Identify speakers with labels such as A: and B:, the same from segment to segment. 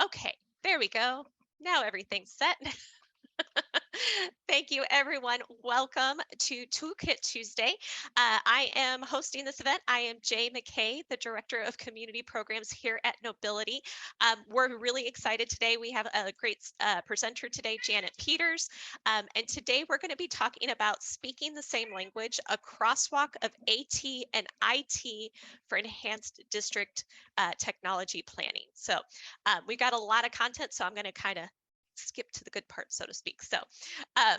A: Okay, there we go. Now everything's set. Thank you, everyone. Welcome to Toolkit Tuesday. I am hosting this event. I am Jay McKay, the Director of Community Programs here at Knowbility. We're really excited today. We have a great presenter today, Janet Peters. And today we're going to be talking about speaking the same language, a crosswalk of AT and IT for enhanced district technology planning. So we've got a lot of content, so I'm going to kind of skip to the good part, so to speak. So um,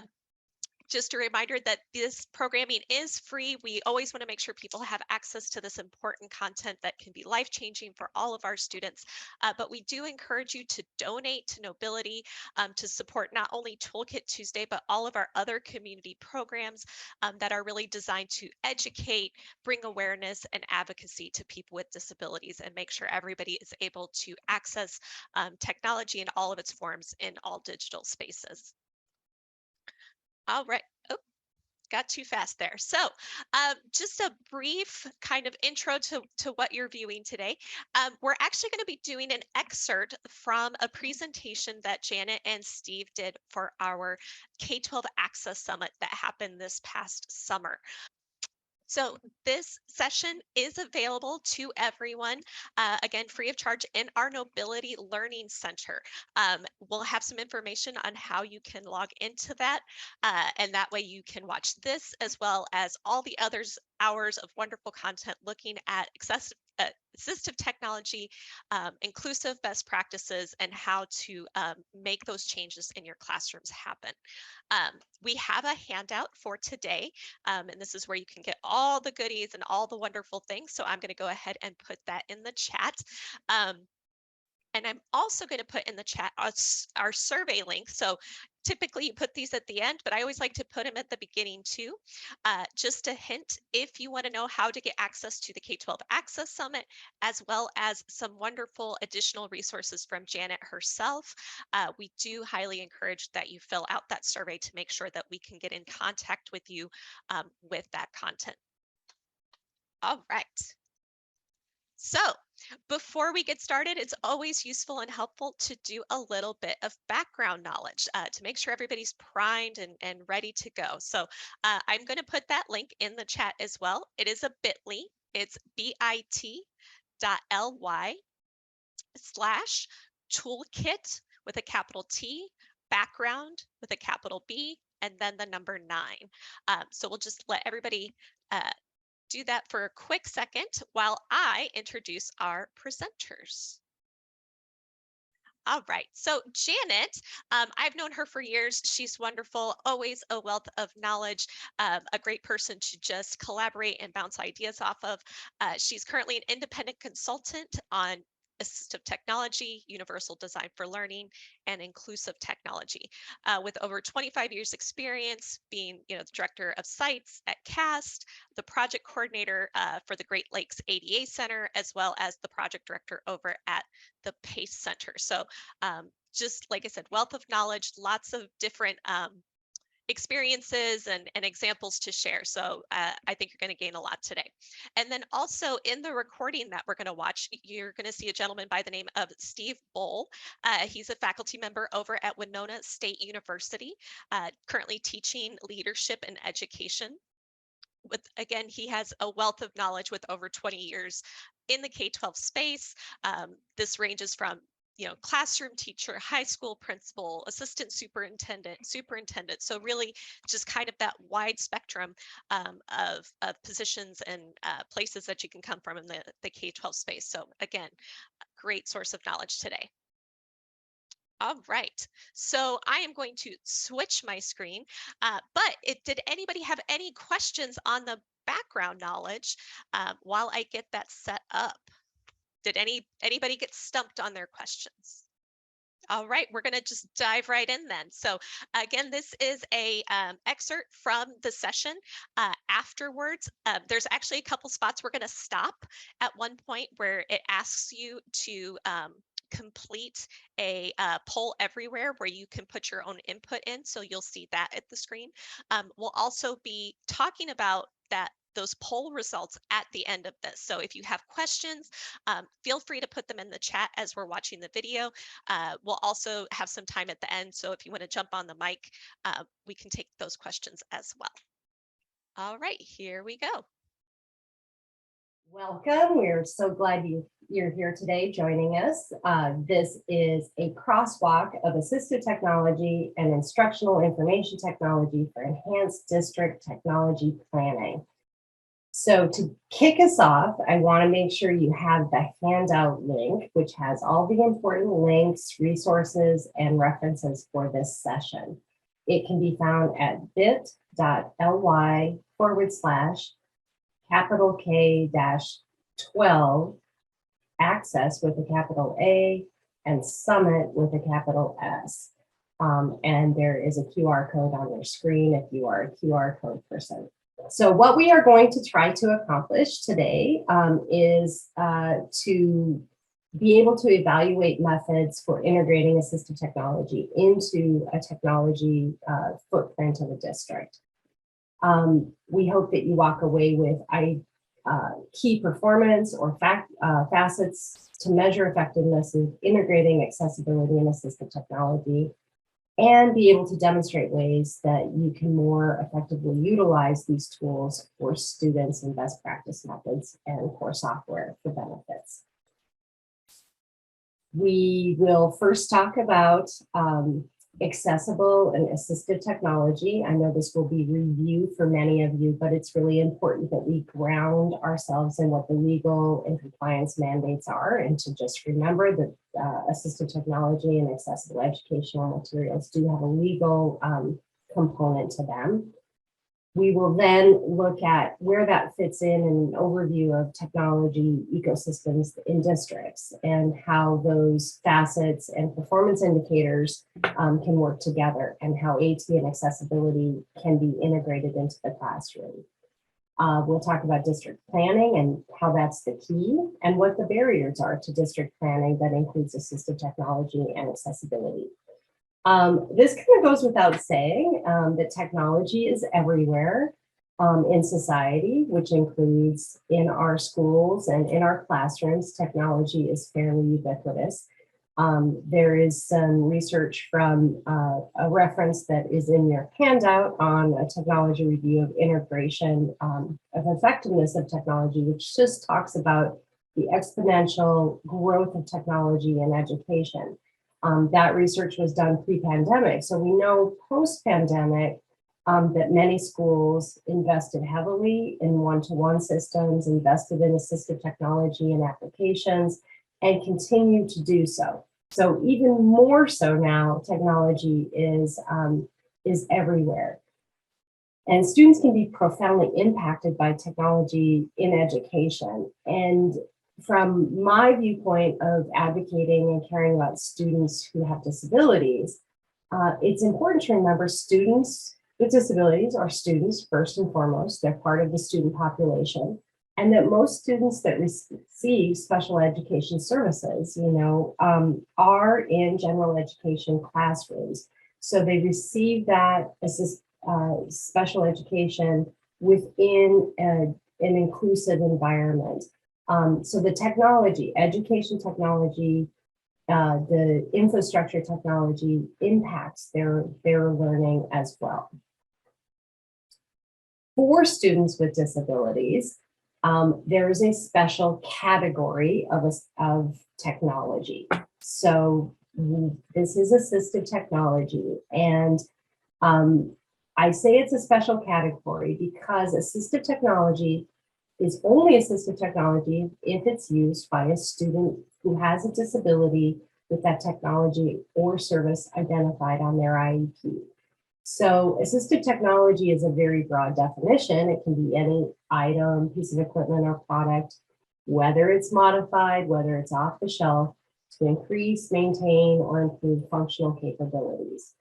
A: just a reminder that this programming is free. We always want to make sure people have access to this important content that can be life-changing for all of our students. But we do encourage you to donate to Knowbility to support not only Toolkit Tuesday, but all of our other community programs that are really designed to educate, bring awareness and advocacy to people with disabilities, and make sure everybody is able to access technology in all of its forms in all digital spaces. All right. Oh, got too fast there. So just a brief kind of intro to what you're viewing today. We're actually going to be doing an excerpt from a presentation that Janet and Steve did for our K-12 Access Summit that happened this past summer. So this session is available to everyone, again, free of charge in our Knowbility Learning Center. We'll have some information on how you can log into that, and that way you can watch this as well as all the others hours of wonderful content looking at assistive technology, inclusive best practices, and how to make those changes in your classrooms happen. We have a handout for today, and this is where you can get all the goodies and all the wonderful things. So I'm going to go ahead and put that in the chat. And I'm also going to put in the chat our survey link. So typically you put these at the end, but I always like to put them at the beginning too. Just a hint, if you want to know how to get access to the K-12 Access Summit, as well as some wonderful additional resources from Janet herself, we do highly encourage that you fill out that survey to make sure that we can get in contact with you with that content. All right. So before we get started, it's always useful and helpful to do a little bit of background knowledge to make sure everybody's primed and ready to go. So I'm going to put that link in the chat as well. It is a bit.ly. It's bit.ly/toolkit with a capital T, background with a capital B, and then the number 9. So we'll just let everybody do that for a quick second while I introduce our presenters. All right, so Janet, I've known her for years. She's wonderful, always a wealth of knowledge, a great person to just collaborate and bounce ideas off of. She's currently an independent consultant on assistive technology, universal design for learning, and inclusive technology. With over 25 years experience being the director of sites at CAST, the project coordinator for the Great Lakes ADA Center, as well as the project director over at the PACE Center. So just like I said, wealth of knowledge, lots of different experiences and examples to share. So I think you're going to gain a lot today. And then also in the recording that we're going to watch, you're going to see a gentleman by the name of Steve Bohl. He's a faculty member over at Winona State University, currently teaching leadership and education. Again, he has a wealth of knowledge with over 20 years in the K-12 space. This ranges from classroom teacher, high school principal, assistant superintendent. So really just kind of that wide spectrum of positions and places that you can come from in the K-12 space. So again, a great source of knowledge today. All right, so I am going to switch my screen, but did anybody have any questions on the background knowledge while I get that set up? Did anybody get stumped on their questions? All right, we're going to just dive right in then. So again, this is a excerpt from the session. Afterwards, there's actually a couple spots we're going to stop at one point where it asks you to complete a poll everywhere where you can put your own input in. So you'll see that at the screen. We'll also be talking about that those poll results at the end of this. So if you have questions, feel free to put them in the chat as we're watching the video. We'll also have some time at the end. So if you want to jump on the mic, we can take those questions as well. All right, here we go.
B: Welcome. We're so glad you're here today joining us. This is a crosswalk of assistive technology and instructional information technology for enhanced district technology planning. So to kick us off, I want to make sure you have the handout link, which has all the important links, resources, and references for this session. It can be found at bit.ly/K-12 access with a capital A and summit with a capital S. And there is a QR code on your screen if you are a QR code person. So what we are going to try to accomplish today is to be able to evaluate methods for integrating assistive technology into a technology footprint of a district. We hope that you walk away with key performance or facets to measure effectiveness of integrating accessibility and assistive technology, and be able to demonstrate ways that you can more effectively utilize these tools for students and best practice methods and core software for benefits. We will first talk about accessible and assistive technology. I know this will be review for many of you, but it's really important that we ground ourselves in what the legal and compliance mandates are, and to just remember that assistive technology and accessible educational materials do have a legal component to them. We will then look at where that fits in an overview of technology ecosystems in districts and how those facets and performance indicators can work together, and how AT and accessibility can be integrated into the classroom. We'll talk about district planning and how that's the key, and what the barriers are to district planning that includes assistive technology and accessibility. This kind of goes without saying that technology is everywhere in society, which includes in our schools and in our classrooms. Technology is fairly ubiquitous. There is some research from a reference that is in your handout on a technology review of integration of effectiveness of technology, which just talks about the exponential growth of technology in education. That research was done pre-pandemic. So we know post-pandemic that many schools invested heavily in one-to-one systems, invested in assistive technology and applications, and continue to do so. So even more so now, technology is everywhere. And students can be profoundly impacted by technology in education. And from my viewpoint of advocating and caring about students who have disabilities, it's important to remember students with disabilities are students first and foremost. They're part of the student population, and that most students that receive special education services, are in general education classrooms. So they receive that special education within an inclusive environment. So the technology, education technology, the infrastructure technology impacts their learning as well. For students with disabilities, there is a special category of technology. So this is assistive technology, and I say it's a special category because assistive technology is only assistive technology if it's used by a student who has a disability with that technology or service identified on their IEP. So assistive technology is a very broad definition. It can be any item, piece of equipment, or product, whether it's modified, whether it's off the shelf, to increase, maintain, or improve functional capabilities.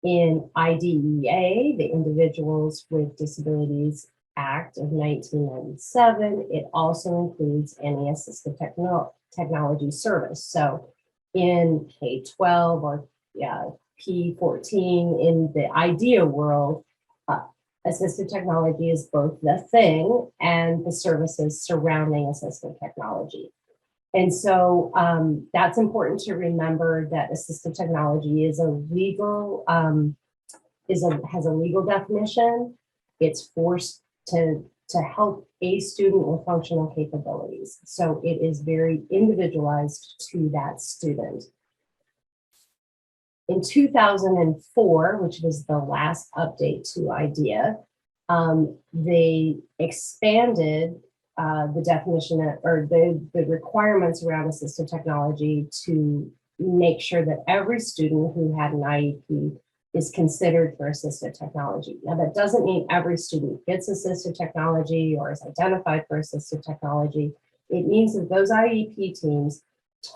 B: In IDEA, the Individuals with Disabilities Act of 1997, it also includes any assistive technology service. So in K-12 or P-14 in the IDEA world, Assistive technology is both the thing and the services surrounding assistive technology. And so that's important to remember, that assistive technology is a legal, has a legal definition. It's forced to help a student with functional capabilities. So it is very individualized to that student. In 2004, which was the last update to IDEA, they expanded the definition or the requirements around assistive technology to make sure that every student who had an IEP is considered for assistive technology. Now, that doesn't mean every student gets assistive technology or is identified for assistive technology. It means that those IEP teams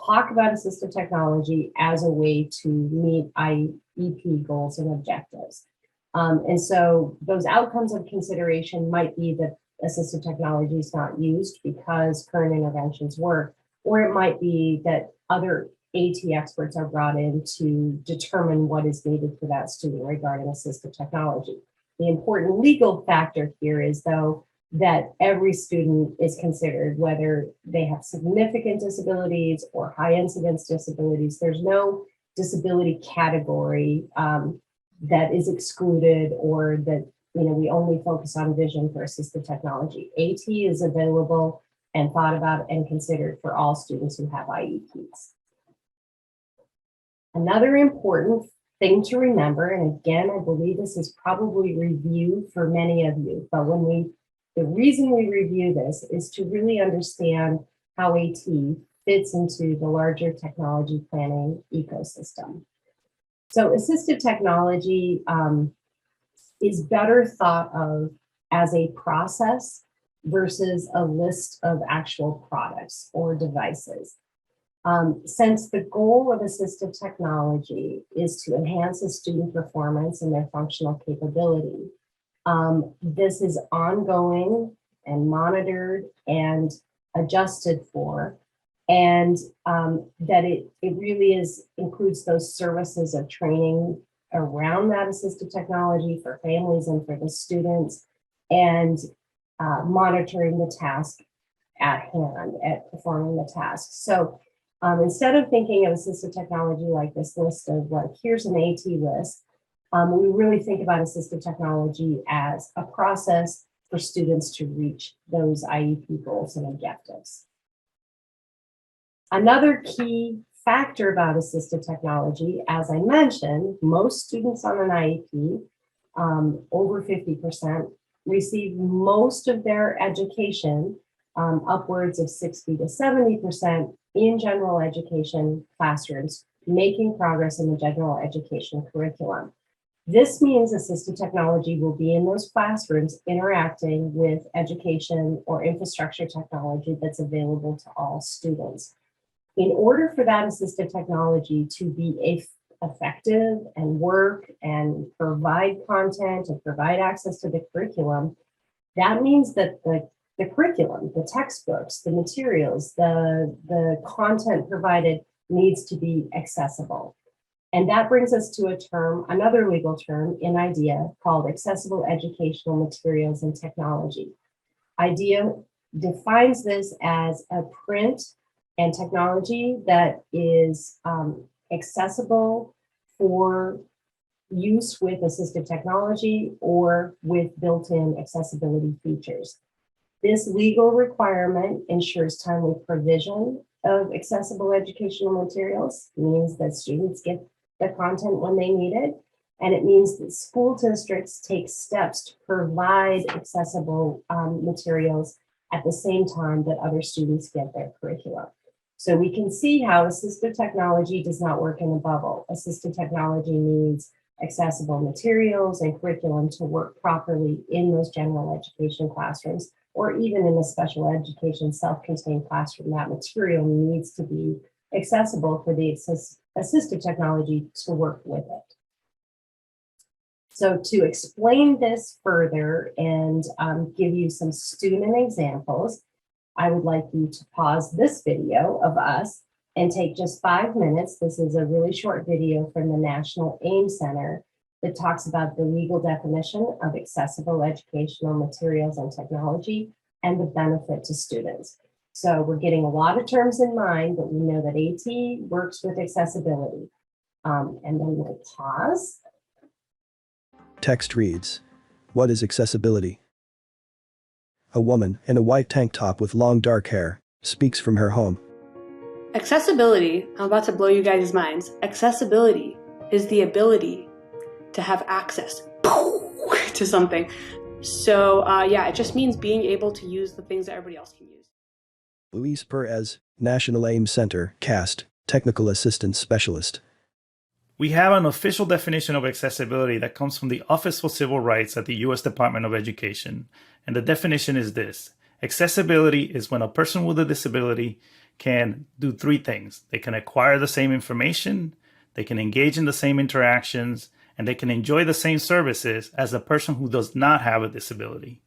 B: talk about assistive technology as a way to meet IEP goals and objectives. And so those outcomes of consideration might be that assistive technology is not used because current interventions work, or it might be that other AT experts are brought in to determine what is needed for that student regarding assistive technology. The important legal factor here is, though, that every student is considered, whether they have significant disabilities or high incidence disabilities. There's no disability category that is excluded, or that, you know, we only focus on vision for assistive technology. AT is available and thought about and considered for all students who have IEPs. Another important thing to remember, and again, I believe this is probably review for many of you, but the reason we review this is to really understand how AT fits into the larger technology planning ecosystem. So assistive technology is better thought of as a process versus a list of actual products or devices. Since the goal of assistive technology is to enhance a student performance and their functional capability, this is ongoing and monitored and adjusted for, and that it really includes those services of training around that assistive technology for families and for the students, and monitoring the task at hand, at performing the task. So instead of thinking of assistive technology like this list of, like, here's an AT list, we really think about assistive technology as a process for students to reach those IEP goals and objectives. Another key factor about assistive technology, as I mentioned, most students on an IEP, over 50%, receive most of their education, upwards of 60 to 70%, in general education classrooms, making progress in the general education curriculum. This means assistive technology will be in those classrooms interacting with education or infrastructure technology that's available to all students. In order for that assistive technology to be effective and work and provide content and provide access to the curriculum, that means that the curriculum, the textbooks, the materials, the content provided needs to be accessible. And that brings us to a term, another legal term in IDEA, called accessible educational materials and technology. IDEA defines this as a print and technology that is accessible for use with assistive technology or with built-in accessibility features. This legal requirement ensures timely provision of accessible educational materials. It means that students get the content when they need it, and it means that school districts take steps to provide accessible materials at the same time that other students get their curriculum. So we can see how assistive technology does not work in a bubble. Assistive technology needs accessible materials and curriculum to work properly in those general education classrooms, or even in a special education self-contained classroom. That material needs to be accessible for the assistive technology to work with it. So to explain this further and give you some student examples, I would like you to pause this video of us and take just 5 minutes. This is a really short video from the National AIM Center that talks about the legal definition of accessible educational materials and technology and the benefit to students. So we're getting a lot of terms in mind, but we know that AT works with accessibility. And then we'll pause.
C: Text reads, "What is accessibility?" A woman in a white tank top with long dark hair speaks from her home.
D: Accessibility, I'm about to blow you guys' minds. Accessibility is the ability to have access to something. So yeah, it just means being able to use the things that everybody else can use.
C: Luis Perez, National Aim Center, CAST, Technical Assistance Specialist.
E: We have an official definition of accessibility that comes from the Office for Civil Rights at the U.S. Department of Education. And the definition is this: accessibility is when a person with a disability can do three things. They can acquire the same information, they can engage in the same interactions, and they can enjoy the same services as a person who does not have a disability.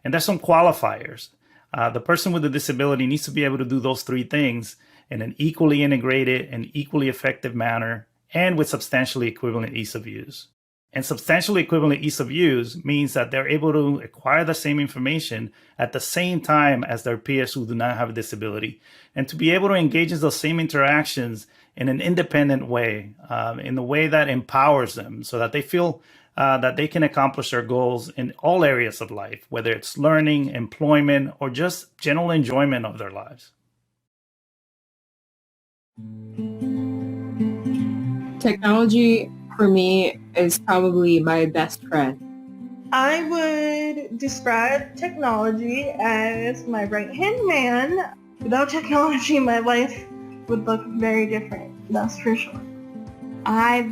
E: And there's some qualifiers. The person with a disability needs to be able to do those three things in an equally integrated and equally effective manner, and with substantially equivalent ease of use. And substantially equivalent ease of use means that they're able to acquire the same information at the same time as their peers who do not have a disability, and to be able to engage in those same interactions in an independent way, in a way that empowers them so that they feel that they can accomplish their goals in all areas of life, whether it's learning, employment, or just general enjoyment of their lives.
F: Technology for me is probably my best friend.
G: I would describe technology as my right-hand man. Without technology, my life would look very different, that's for sure.
H: I've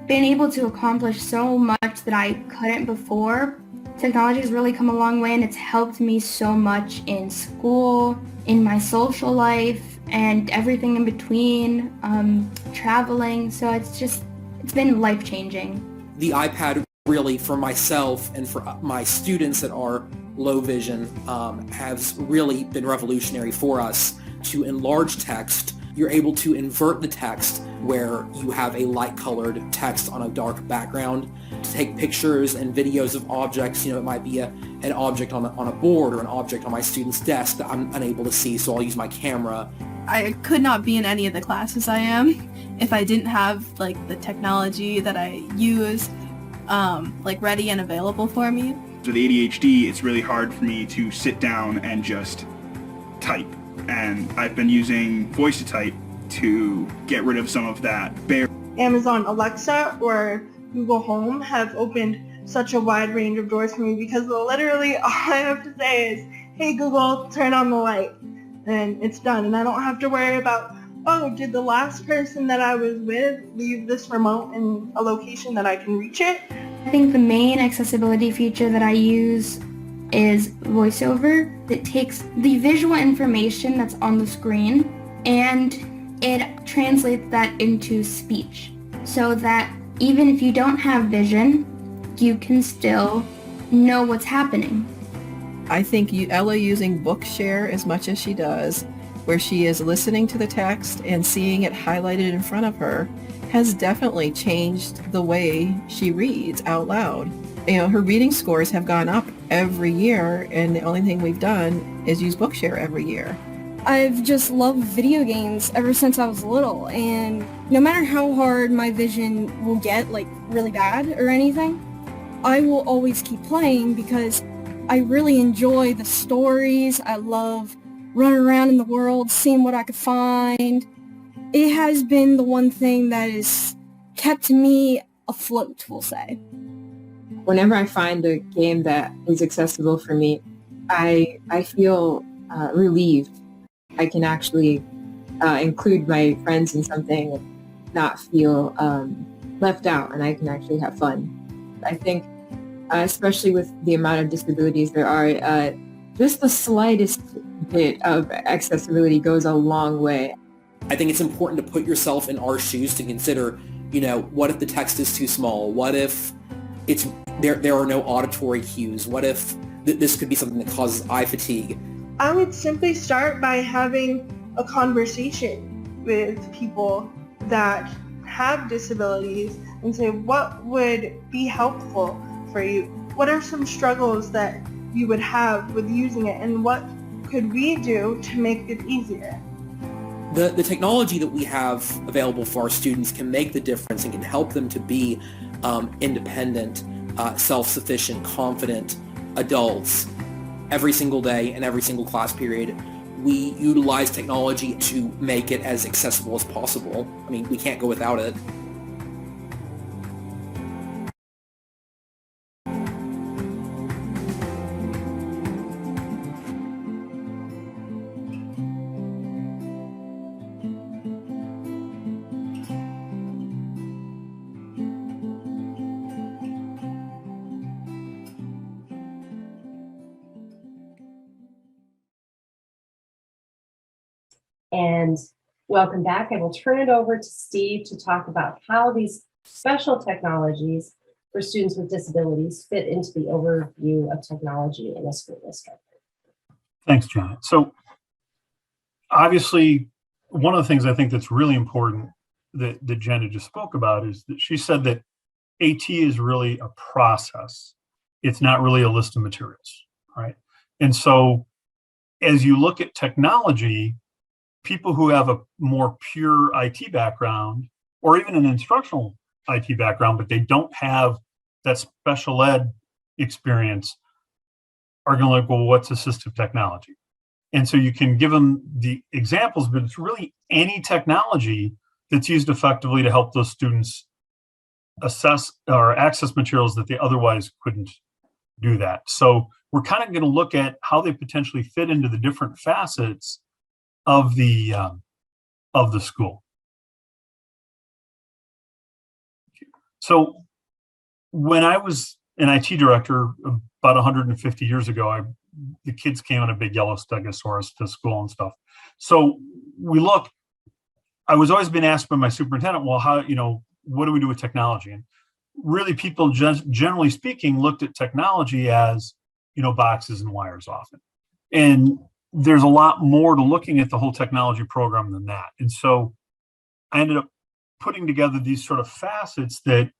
H: been able to accomplish so much that I couldn't before. Technology has really come a long way, and it's helped me so much in school, in my social life, and everything in between, traveling. So it's been life-changing.
I: The iPad really, for myself and for my students that are low vision, has really been revolutionary for us. To enlarge text, you're able to invert the text where you have a light-colored text on a dark background. To take pictures and videos of objects, it might be an object on a board or an object on my student's desk that I'm unable to see, so I'll use my camera.
J: I could not be in any of the classes I am if I didn't have the technology that I use ready and available for me.
K: With ADHD, it's really hard for me to sit down and just type. And I've been using voice to type to get rid of some of that barrier.
G: Amazon Alexa or Google Home have opened such a wide range of doors for me because literally all I have to say is, "Hey Google, turn on the light," and it's done. And I don't have to worry about, oh, did the last person that I was with leave this remote in a location that I can reach it?
H: I think the main accessibility feature that I use is VoiceOver. It takes the visual information that's on the screen and it translates that into speech so that even if you don't have vision, you can still know what's happening.
F: I think Ella using Bookshare as much as she does, where she is listening to the text and seeing it highlighted in front of her, has definitely changed the way she reads out loud. Her reading scores have gone up every year, and the only thing we've done is use Bookshare every year.
L: I've just loved video games ever since I was little, and no matter how hard my vision will get, really bad or anything, I will always keep playing because I really enjoy the stories. I love running around in the world, seeing what I could find. It has been the one thing that has kept me afloat, we'll say.
F: Whenever I find a game that is accessible for me, I feel relieved. I can actually include my friends in something and not feel left out, and I can actually have fun. I think, especially with the amount of disabilities there are, just the slightest bit of accessibility goes a long way.
I: I think it's important to put yourself in our shoes to consider, what if the text is too small? What if there are no auditory cues? What if this could be something that causes eye fatigue?
G: I would simply start by having a conversation with people that have disabilities and say, what would be helpful for you? What are some struggles that you would have with using it, and what could we do to make it easier?
I: The technology that we have available for our students can make the difference and can help them to be independent, self-sufficient, confident adults every single day and every single class period. We utilize technology to make it as accessible as possible. I mean, we can't go without it.
B: And welcome back. I will turn it over to Steve to talk about how these special technologies for students with disabilities fit into the overview of technology in a school district.
M: Thanks, Janet. So obviously, one of the things I think that's really important that Janet just spoke about is that she said that AT is really a process. It's not really a list of materials, right? And so as you look at technology, people who have a more pure IT background, or even an instructional IT background, but they don't have that special ed experience, are going to look, well, what's assistive technology? And so you can give them the examples, but it's really any technology that's used effectively to help those students assess or access materials that they otherwise couldn't do that. So we're kind of going to look at how they potentially fit into the different facets of the school. So when I was an IT director about 150 years ago, the kids came on a big yellow stegosaurus to school and stuff. So I was always been asked by my superintendent, well, how, what do we do with technology? And really people just generally speaking looked at technology as, boxes and wires often. And there's a lot more to looking at the whole technology program than that. And so I ended up putting together these sort of facets that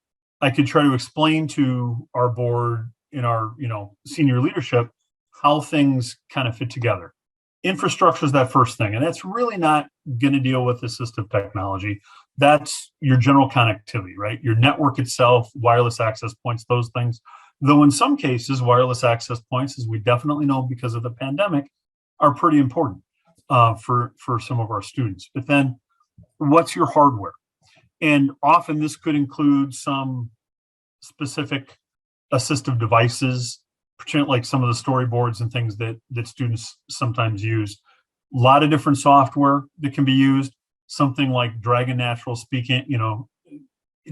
M: I could try to explain to our board in our, senior leadership, how things kind of fit together. Infrastructure is that first thing, and that's really not going to deal with assistive technology. That's your general connectivity, right? Your network itself, wireless access points, those things. Though in some cases, wireless access points, as we definitely know because of the pandemic, are pretty important for some of our students. But then what's your hardware? And often this could include some specific assistive devices, particularly like some of the storyboards and things that students sometimes use. A lot of different software that can be used, something like Dragon Natural Speaking,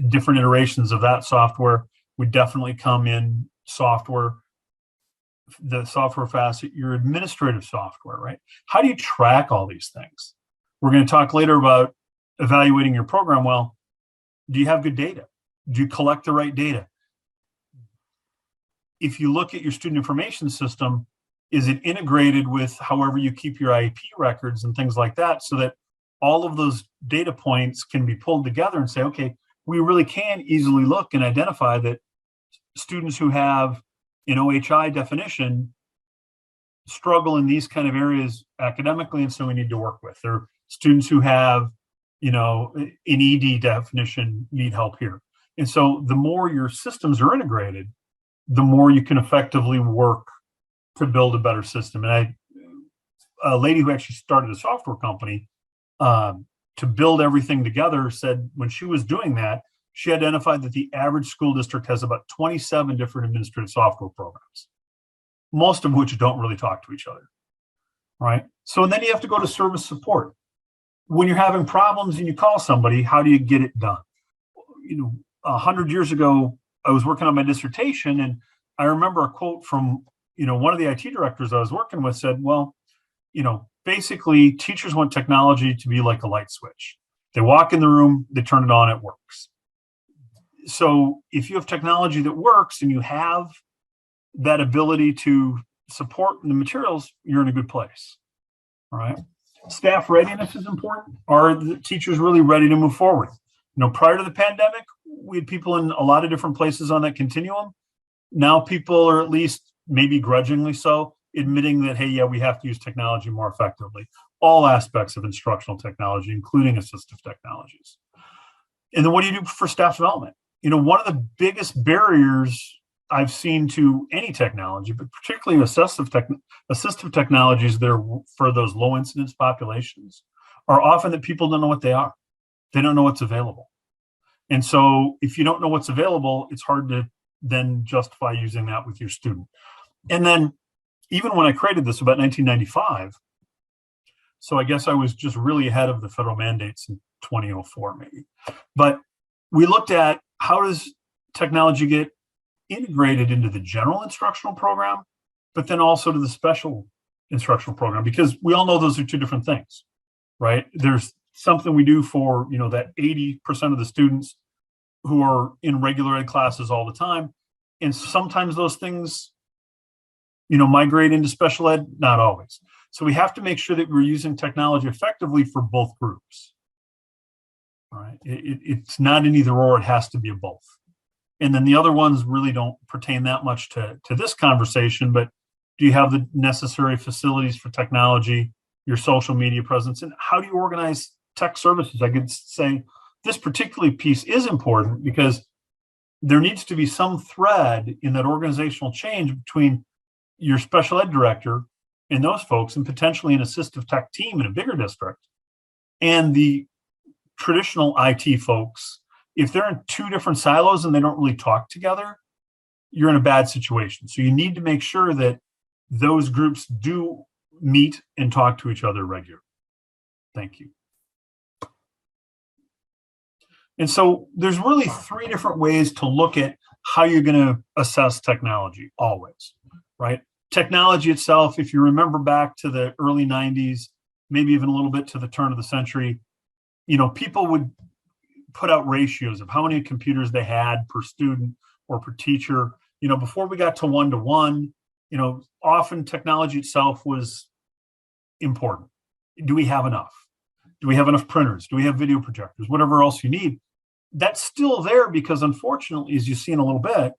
M: different iterations of that software would definitely come in software. The software facet, your administrative software, right? How do you track all these things? We're going to talk later about evaluating your program. Well, do you have good data? Do you collect the right data? If you look at your student information system, is it integrated with however you keep your IEP records and things like that, so that all of those data points can be pulled together and say, okay, we really can easily look and identify that students who have an OHI definition struggle in these kind of areas academically, and so we need to work with. There are students who have, an ED definition need help here. And so the more your systems are integrated, the more you can effectively work to build a better system. And a lady who actually started a software company to build everything together said when she was doing that, she identified that the average school district has about 27 different administrative software programs, most of which don't really talk to each other, right? So then you have to go to service support. When you're having problems and you call somebody, how do you get it done? 100 years ago, I was working on my dissertation, and I remember a quote from, one of the IT directors I was working with said, well, basically teachers want technology to be like a light switch. They walk in the room, they turn it on, it works. So if you have technology that works and you have that ability to support the materials, you're in a good place. All right. Staff readiness is important. Are the teachers really ready to move forward? Prior to the pandemic, we had people in a lot of different places on that continuum. Now people are, at least maybe grudgingly so, admitting that, hey, yeah, we have to use technology more effectively. All aspects of instructional technology, including assistive technologies. And then what do you do for staff development? One of the biggest barriers I've seen to any technology, but particularly assistive technologies that are for those low incidence populations, are often that people don't know what they are. They don't know what's available. And so if you don't know what's available, it's hard to then justify using that with your student. And then even when I created this about 1995, so I guess I was just really ahead of the federal mandates in 2004 maybe. But we looked at how does technology get integrated into the general instructional program, but then also to the special instructional program, because we all know those are two different things, right? There's something we do for, that 80% of the students who are in regular ed classes all the time. And sometimes those things, migrate into special ed, not always. So we have to make sure that we're using technology effectively for both groups. All right. It's not an either or, it has to be a both. And then the other ones really don't pertain that much to this conversation, but do you have the necessary facilities for technology, your social media presence, and how do you organize tech services? I could say this particular piece is important because there needs to be some thread in that organizational change between your special ed director and those folks, and potentially an assistive tech team in a bigger district, and the traditional IT folks. If they're in two different silos and they don't really talk together, you're in a bad situation. So you need to make sure that those groups do meet and talk to each other regularly. Thank you. And so there's really three different ways to look at how you're going to assess technology always, right? Technology itself, if you remember back to the early 90s, maybe even a little bit to the turn of the century, people would put out ratios of how many computers they had per student or per teacher. Before we got to one-to-one, often technology itself was important. Do we have enough? Do we have enough printers? Do we have video projectors? Whatever else you need. That's still there because, unfortunately, as you've seen a little bit,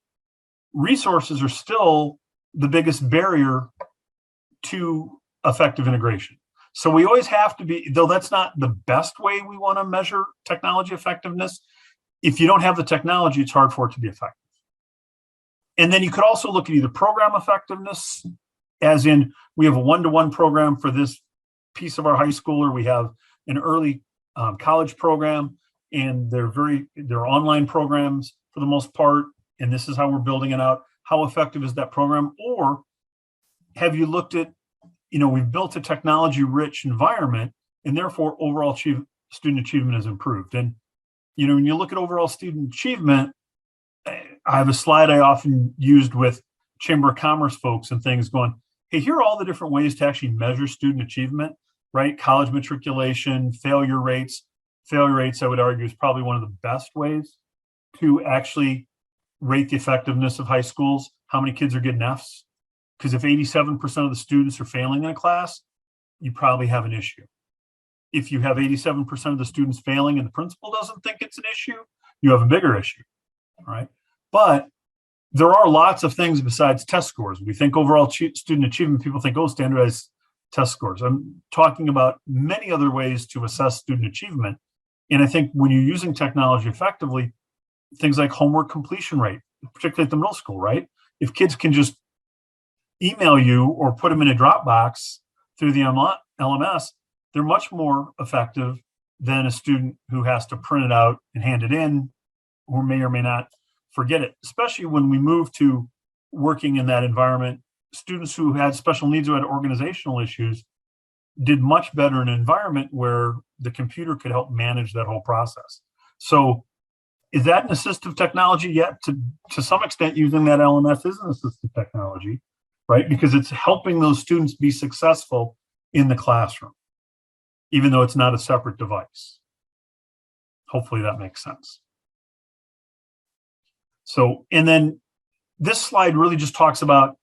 M: resources are still the biggest barrier to effective integration. So we always have to be, though that's not the best way we want to measure technology effectiveness, if you don't have the technology, it's hard for it to be effective. And then you could also look at either program effectiveness, as in we have a one-to-one program for this piece of our high school, or we have an early college program, and they're online programs for the most part, and this is how we're building it out. How effective is that program? Or have you looked at, we've built a technology-rich environment, and therefore overall student achievement has improved. And, when you look at overall student achievement, I have a slide I often used with Chamber of Commerce folks and things going, hey, here are all the different ways to actually measure student achievement, right? College matriculation, failure rates. Failure rates, I would argue, is probably one of the best ways to actually rate the effectiveness of high schools. How many kids are getting Fs? Because if 87% of the students are failing in a class, you probably have an issue. If you have 87% of the students failing and the principal doesn't think it's an issue, you have a bigger issue, all right? But there are lots of things besides test scores. We think overall student achievement, people think, oh, standardized test scores. I'm talking about many other ways to assess student achievement. And I think when you're using technology effectively, things like homework completion rate, particularly at the middle school, right? If kids can just email you or put them in a Dropbox through the LMS, they're much more effective than a student who has to print it out and hand it in, or may not forget it, especially when we move to working in that environment. Students who had special needs or had organizational issues did much better in an environment where the computer could help manage that whole process. So is that an assistive technology? Yet to some extent, using that LMS is an assistive technology, right? Because it's helping those students be successful in the classroom, even though it's not a separate device. Hopefully that makes sense. So, and then this slide really just talks about,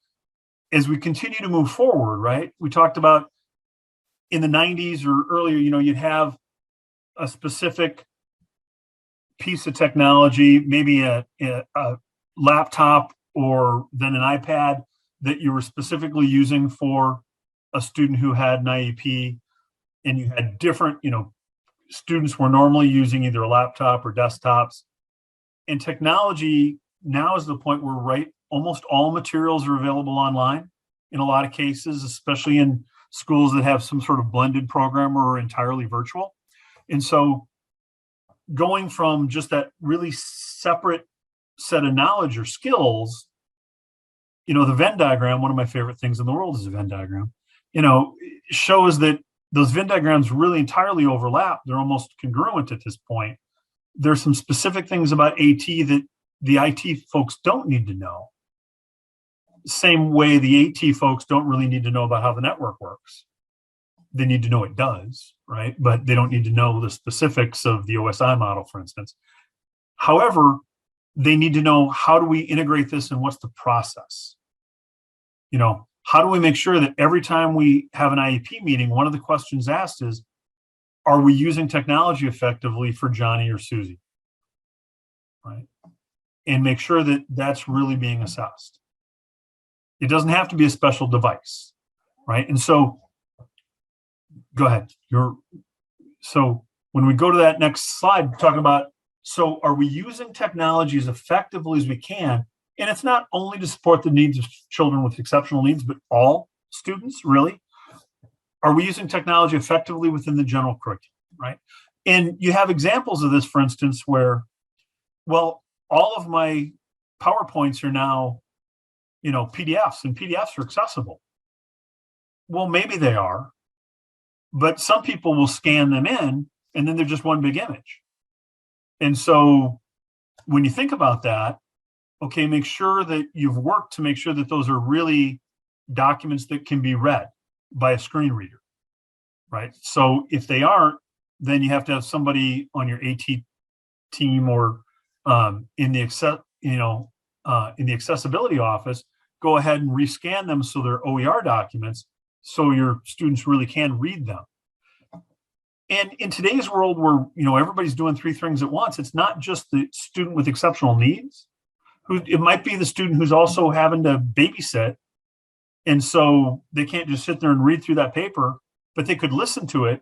M: as we continue to move forward, right? We talked about in the 90s or earlier, you'd have a specific piece of technology, maybe a laptop or then an iPad that you were specifically using for a student who had an IEP, and you had different, students were normally using either a laptop or desktops. And technology now is the point where almost all materials are available online in a lot of cases, especially in schools that have some sort of blended program or entirely virtual. And so going from just that really separate set of knowledge or skills, the Venn diagram, one of my favorite things in the world is a Venn diagram, shows that those Venn diagrams really entirely overlap. They're almost congruent at this point. There's some specific things about AT that the IT folks don't need to know. Same way the AT folks don't really need to know about how the network works. They need to know it does, right? But they don't need to know the specifics of the OSI model, for instance. However, they need to know, how do we integrate this and what's the process? How do we make sure that every time we have an IEP meeting, one of the questions asked is, are we using technology effectively for Johnny or Susie? Right? And make sure that that's really being assessed. It doesn't have to be a special device, right? And so, go ahead. So when we go to that next slide, talking about, so are we using technology as effectively as we can? And it's not only to support the needs of children with exceptional needs, but all students, really. Are we using technology effectively within the general curriculum, right? And you have examples of this, for instance, where, well, all of my PowerPoints are now, PDFs, and PDFs are accessible. Well, maybe they are, but some people will scan them in, and then they're just one big image. And so when you think about that, okay, make sure that you've worked to make sure that those are really documents that can be read by a screen reader, right? So if they aren't, then you have to have somebody on your AT team or in the accessibility office go ahead and rescan them so they're OER documents, so your students really can read them. And in today's world where everybody's doing three things at once, it's not just the student with exceptional needs. It might be the student who's also having to babysit, and so they can't just sit there and read through that paper, but they could listen to it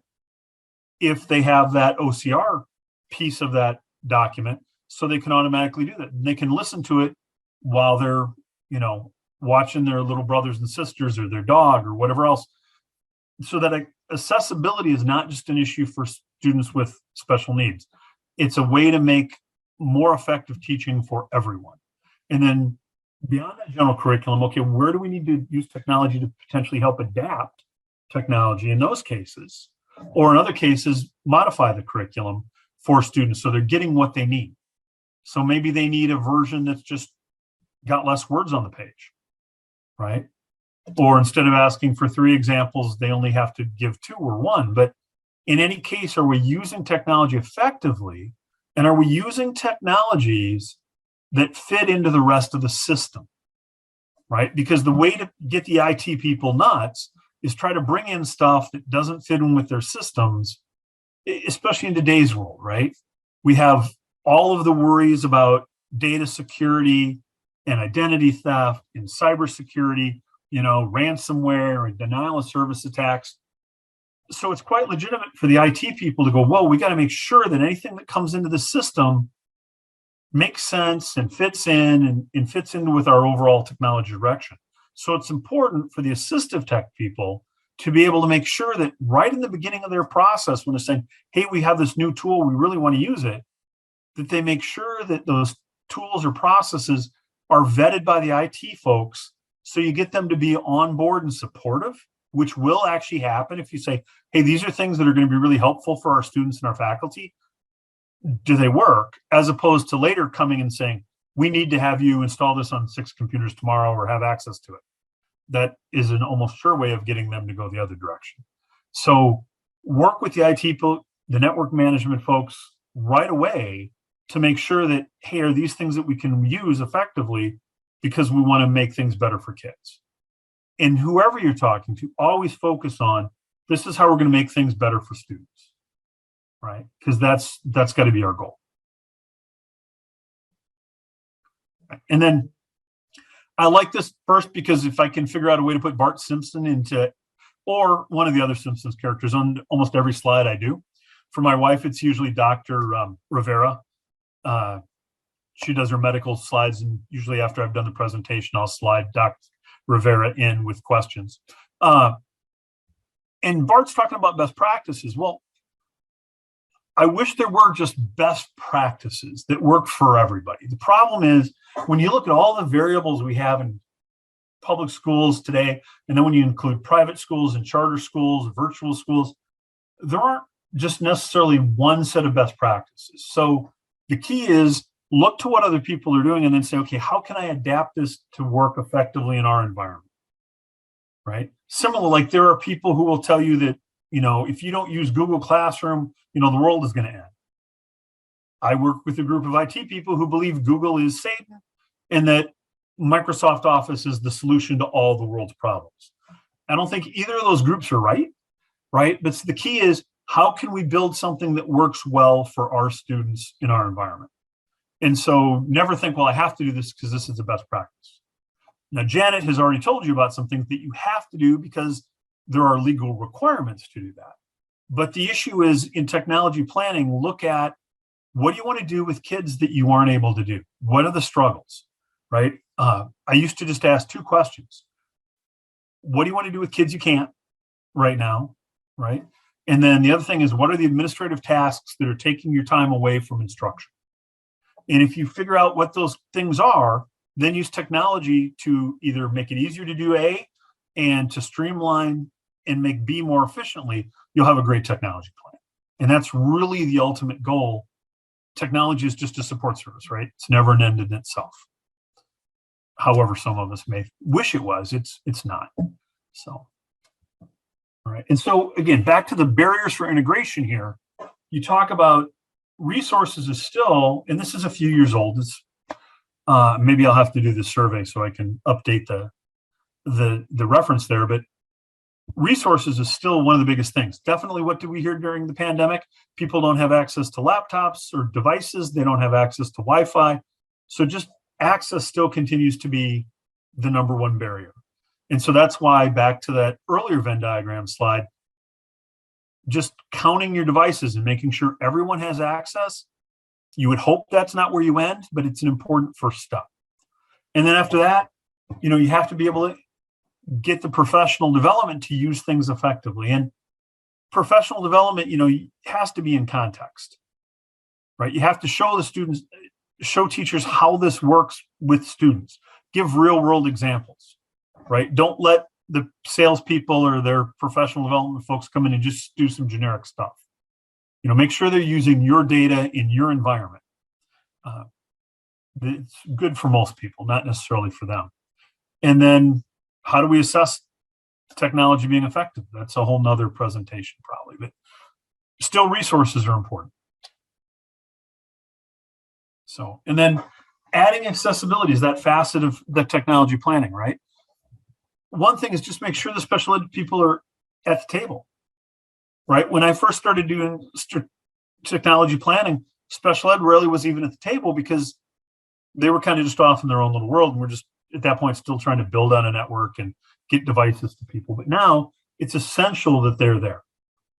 M: if they have that OCR piece of that document, so they can automatically do that. And they can listen to it while they're, watching their little brothers and sisters or their dog or whatever else, so that accessibility is not just an issue for students with special needs. It's a way to make more effective teaching for everyone. And then beyond that general curriculum, okay, where do we need to use technology to potentially help adapt technology in those cases? Or in other cases, modify the curriculum for students so they're getting what they need. So maybe they need a version that's just got less words on the page, right? Or instead of asking for 3 examples, they only have to give 2 or 1. But in any case, are we using technology effectively? And are we using technologies that fit into the rest of the system, right? Because the way to get the IT people nuts is try to bring in stuff that doesn't fit in with their systems, especially in today's world, right? We have all of the worries about data security and identity theft and cybersecurity, ransomware and denial of service attacks. So it's quite legitimate for the IT people to go, whoa, we got to make sure that anything that comes into the system makes sense and fits in and fits in with our overall technology direction. So it's important for the assistive tech people to be able to make sure that right in the beginning of their process, when they're saying, hey, we have this new tool, we really want to use it, that they make sure that those tools or processes are vetted by the IT folks, so you get them to be on board and supportive, which will actually happen if you say, hey, these are things that are going to be really helpful for our students and our faculty. Do they work? As opposed to later coming and saying, we need to have you install this on 6 computers tomorrow or have access to it. That is an almost sure way of getting them to go the other direction. So work with the IT people, the network management folks right away to make sure that, hey, are these things that we can use effectively because we want to make things better for kids? And whoever you're talking to, always focus on, this is how we're going to make things better for students, right? Because that's got to be our goal. And then I like this first because if I can figure out a way to put Bart Simpson into, or one of the other Simpsons characters on almost every slide I do. For my wife, it's usually Dr. Rivera. She does her medical slides, and usually after I've done the presentation, I'll slide Dr. Rivera in with questions. And Bart's talking about best practices. Well, I wish there were just best practices that work for everybody. The problem is when you look at all the variables we have in public schools today, and then when you include private schools and charter schools, virtual schools, there aren't just necessarily one set of best practices. So the key is look to what other people are doing and then say, okay, how can I adapt this to work effectively in our environment? Right? Similar, like there are people who will tell you that, if you don't use Google Classroom, the world is going to end. I work with a group of IT people who believe Google is Satan and that Microsoft Office is the solution to all the world's problems. I don't think either of those groups are right? But the key is, how can we build something that works well for our students in our environment? And so never think, well, I have to do this because this is the best practice. Now, Janet has already told you about some things that you have to do because there are legal requirements to do that. But the issue is in technology planning, look at what do you want to do with kids that you aren't able to do? What are the struggles, right? I used to just ask two questions. What do you want to do with kids you can't right now, right? And then the other thing is, what are the administrative tasks that are taking your time away from instruction? And if you figure out what those things are, then use technology to either make it easier to do A and to streamline and make B more efficiently, you'll have a great technology plan. And that's really the ultimate goal. Technology is just a support service, right? It's never an end in itself. However, some of us may wish it was, it's not. So, all right. And so again, back to the barriers for integration here, you talk about resources is still, and this is a few years old. It's maybe I'll have to do this survey so I can update the reference there, but resources is still one of the biggest things. Definitely, what did we hear during the pandemic? People don't have access to laptops or devices. They don't have access to Wi-Fi. So just access still continues to be the number one barrier. And so that's why, back to that earlier Venn diagram slide, just counting your devices and making sure everyone has access, you would hope that's not where you end, but it's an important first step. And then after that, you have to be able to get the professional development to use things effectively. And professional development, has to be in context, right? You have to show the students, show teachers how this works with students. Give real world examples, right? Don't let the salespeople or their professional development folks come in and just do some generic stuff. Make sure they're using your data in your environment. It's good for most people, not necessarily for them. And then how do we assess technology being effective? That's a whole nother presentation probably, but still resources are important. So, and then adding accessibility is that facet of the technology planning, right? One thing is just make sure the special ed people are at the table, right? When I first started doing technology planning, special ed rarely was even at the table because they were kind of just off in their own little world. And we're just at that point still trying to build on a network and get devices to people. But now it's essential that they're there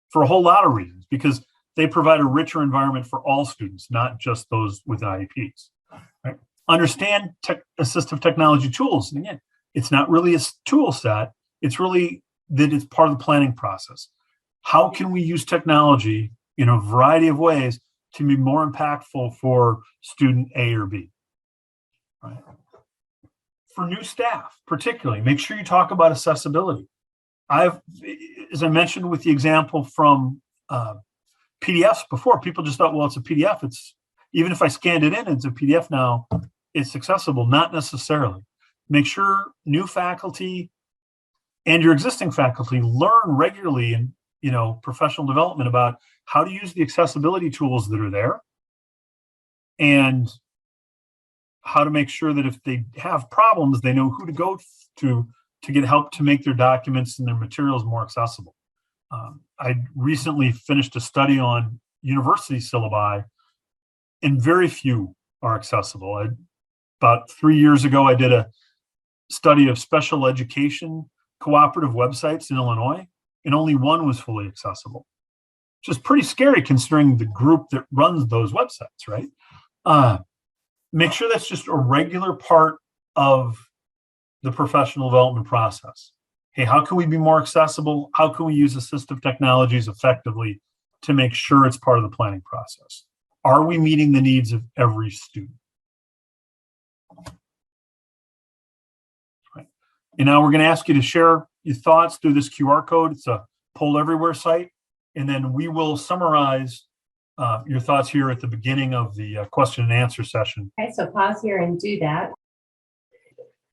M: for a whole lot of reasons, because they provide a richer environment for all students, not just those with IEPs. Right? Understand assistive technology tools. And again, it's not really a tool set. It's really that it's part of the planning process. How can we use technology in a variety of ways to be more impactful for student A or B? Right? For new staff, particularly, make sure you talk about accessibility. As I mentioned with the example from PDFs before, people just thought, well, it's a PDF. It's, even if I scanned it in, it's a PDF now, it's accessible. Not necessarily. Make sure new faculty and your existing faculty learn regularly in professional development about how to use the accessibility tools that are there, and how to make sure that if they have problems, they know who to go to get help to make their documents and their materials more accessible. I recently finished a study on university syllabi, and very few are accessible. About 3 years ago, I did a study of special education cooperative websites in Illinois, and only one was fully accessible, which is pretty scary considering the group that runs those websites, right? Make sure that's just a regular part of the professional development process. Hey, how can we be more accessible? How can we use assistive technologies effectively to make sure it's part of the planning process? Are we meeting the needs of every student? Right. And now we're going to ask you to share your thoughts through this QR code. It's a Poll Everywhere site. And then we will summarize your thoughts here at the beginning of the question and answer session.
B: Okay, so pause here and do that.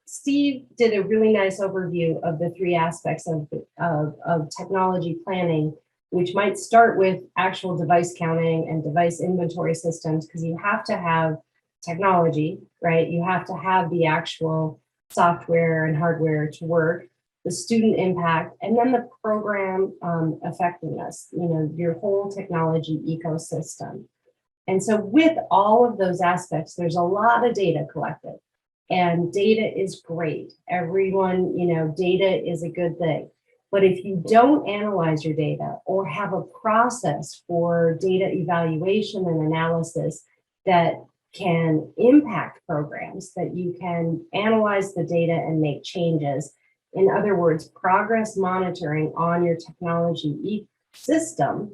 B: Steve did a really nice overview of the three aspects of technology planning, which might start with actual device counting and device inventory systems, because you have to have technology, right? You have to have the actual software and hardware to work, the student impact, and then the program effectiveness, your whole technology ecosystem. And so with all of those aspects, there's a lot of data collected. And data is great. Everyone, data is a good thing. But if you don't analyze your data or have a process for data evaluation and analysis that can impact programs, that you can analyze the data and make changes, in other words, progress monitoring on your technology system,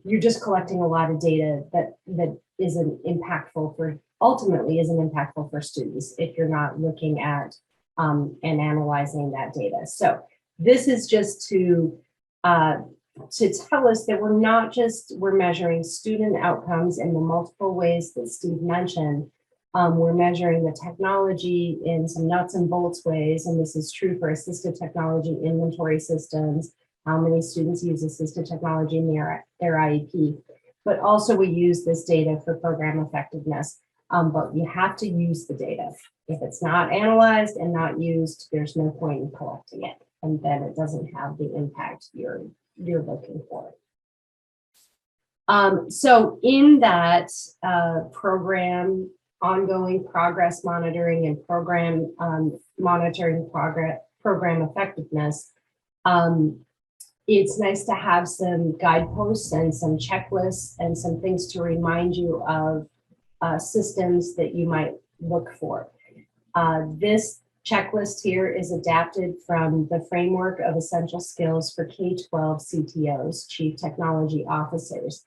B: you're just collecting a lot of data that isn't impactful for ultimately isn't impactful for students if you're not looking at and analyzing that data. So this is just to tell us that we're measuring student outcomes in the multiple ways that Steve mentioned. We're measuring the technology in some nuts and bolts ways, and this is true for assistive technology inventory systems, how many students use assistive technology in their IEP, but also we use this data for program effectiveness. But you have to use the data. If it's not analyzed and not used, there's no point in collecting it, and then it doesn't have the impact you're looking for. So in that program, ongoing progress monitoring and program monitoring program effectiveness, it's nice to have some guideposts and some checklists and some things to remind you of systems that you might look for. This checklist here is adapted from the framework of essential skills for K-12 CTOs, Chief Technology Officers.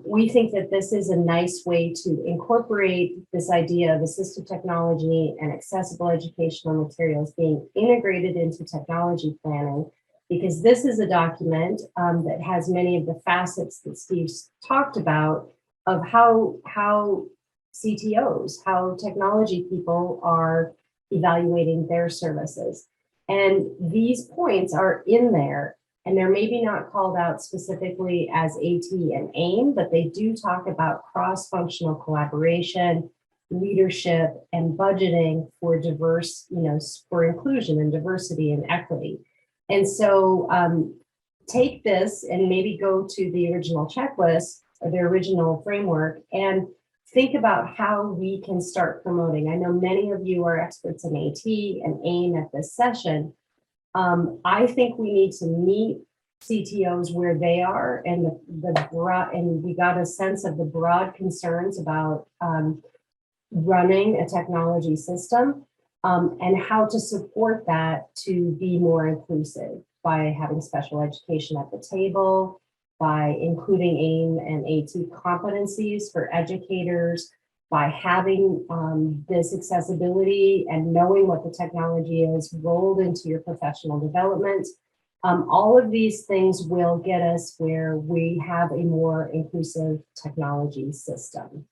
B: We think that this is a nice way to incorporate this idea of assistive technology and accessible educational materials being integrated into technology planning, because this is a document that has many of the facets that Steve's talked about of how CTOs, how technology people are evaluating their services. And these points are in there, and they're maybe not called out specifically as AT and AIM, but they do talk about cross-functional collaboration, leadership, and budgeting for diverse, for inclusion and diversity and equity. And so take this and maybe go to the original checklist or the original framework and think about how we can start promoting. I know many of you are experts in AT and AIM at this session. I think we need to meet CTOs where they are, and the broad, and we got a sense of the broad concerns about running a technology system and how to support that to be more inclusive by having special education at the table, by including AIM and AT competencies for educators, by having this accessibility and knowing what the technology is rolled into your professional development. All of these things will get us where we have a more inclusive technology system.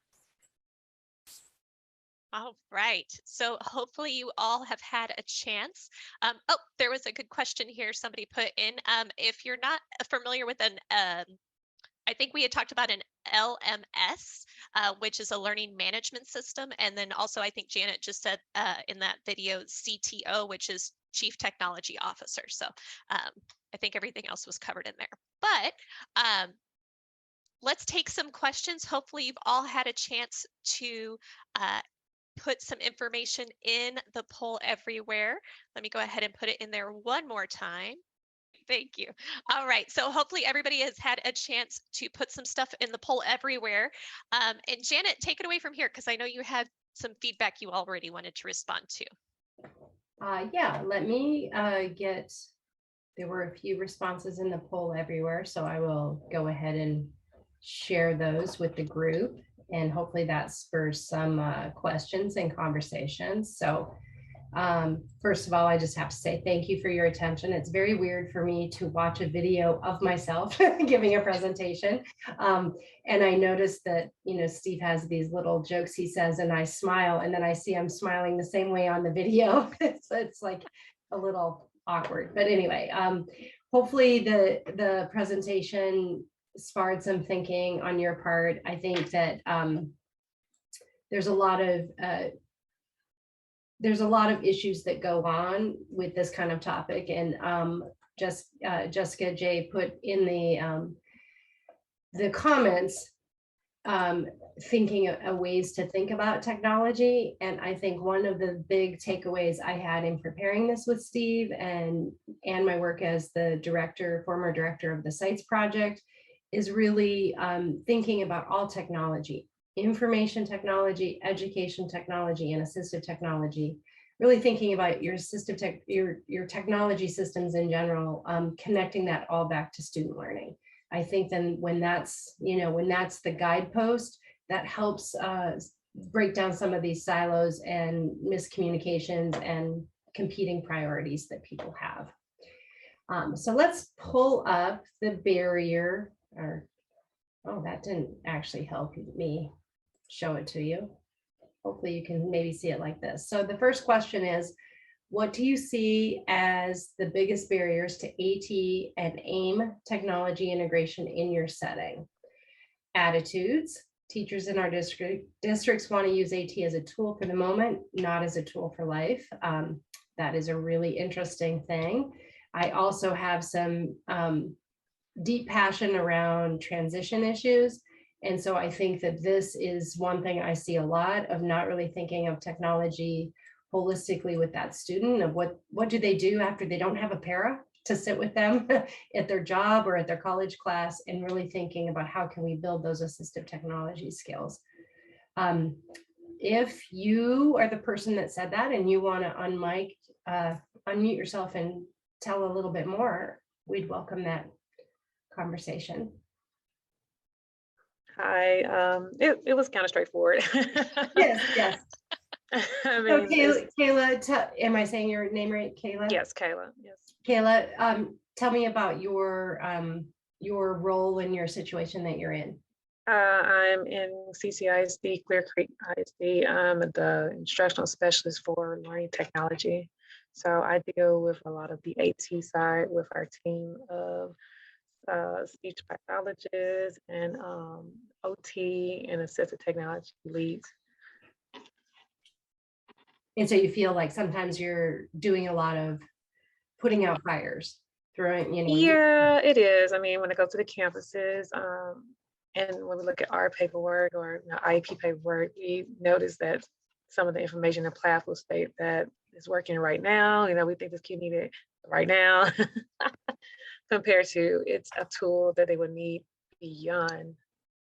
A: All right. So hopefully you all have had a chance. Oh, there was a good question here somebody put in. If you're not familiar with an, I think we had talked about an LMS, which is a learning management system. And then also I think Janet just said in that video, CTO, which is Chief Technology Officer. So I think everything else was covered in there. But let's take some questions. Hopefully you've all had a chance to put some information in the poll everywhere. Let me go ahead and put it in there one more time. Thank you. All right, so hopefully everybody has had a chance to put some stuff in the poll everywhere. And Janet, take it away from here, because I know you had some feedback you already wanted to respond to.
B: Yeah, let me there were a few responses in the poll everywhere, so I will go ahead and share those with the group, and hopefully that spurs some questions and conversations. So first of all, I just have to say thank you for your attention. It's very weird for me to watch a video of myself giving a presentation. And I noticed that, you know, Steve has these little jokes he says, and I smile, and then I see I'm smiling the same way on the video. So it's like a little awkward. But anyway, hopefully the presentation sparred some thinking on your part. I think that there's a lot of issues that go on with this kind of topic, and Jessica J put in the comments thinking of ways to think about technology. And I think one of the big takeaways I had in preparing this with Steve and my work as the former director of the Sites Project is really thinking about all technology. Information technology, education technology, and assistive technology, really thinking about your your technology systems in general, connecting that all back to student learning. I think then when that's the guidepost, that helps break down some of these silos and miscommunications and competing priorities that people have. So let's pull up the barrier, oh, that didn't actually help me show it to you. Hopefully you can maybe see it like this. So the first question is, what do you see as the biggest barriers to AT and AIM technology integration in your setting? Attitudes. Teachers in our districts want to use AT as a tool for the moment, not as a tool for life. That is a really interesting thing. I also have some deep passion around transition issues. And so I think that this is one thing I see a lot of, not really thinking of technology holistically with that student, of what do they do after they don't have a para to sit with them at their job or at their college class, and really thinking about how can we build those assistive technology skills. If you are the person that said that and you want to unmute yourself and tell a little bit more, we'd welcome that conversation.
N: Hi, it was kind of straightforward.
B: Yes.
N: I mean,
B: so Kayla, am I saying your name right, Kayla?
N: Yes, Kayla. Yes.
B: Kayla, tell me about your role in your situation that you're in.
N: I'm in CCISD, Clear Creek ISD. I'm the instructional specialist for learning technology. So I deal with a lot of the AT side with our team of speech pathologists and OT and assistive technology leads.
B: And so you feel like sometimes you're doing a lot of putting out fires, throwing,
N: Yeah, it is. I mean, when I go to the campuses, and when we look at our paperwork or IEP paperwork, we notice that some of the information in the PLAF will state that it's working right now. We think this kid needed right now, compared to it's a tool that they would need beyond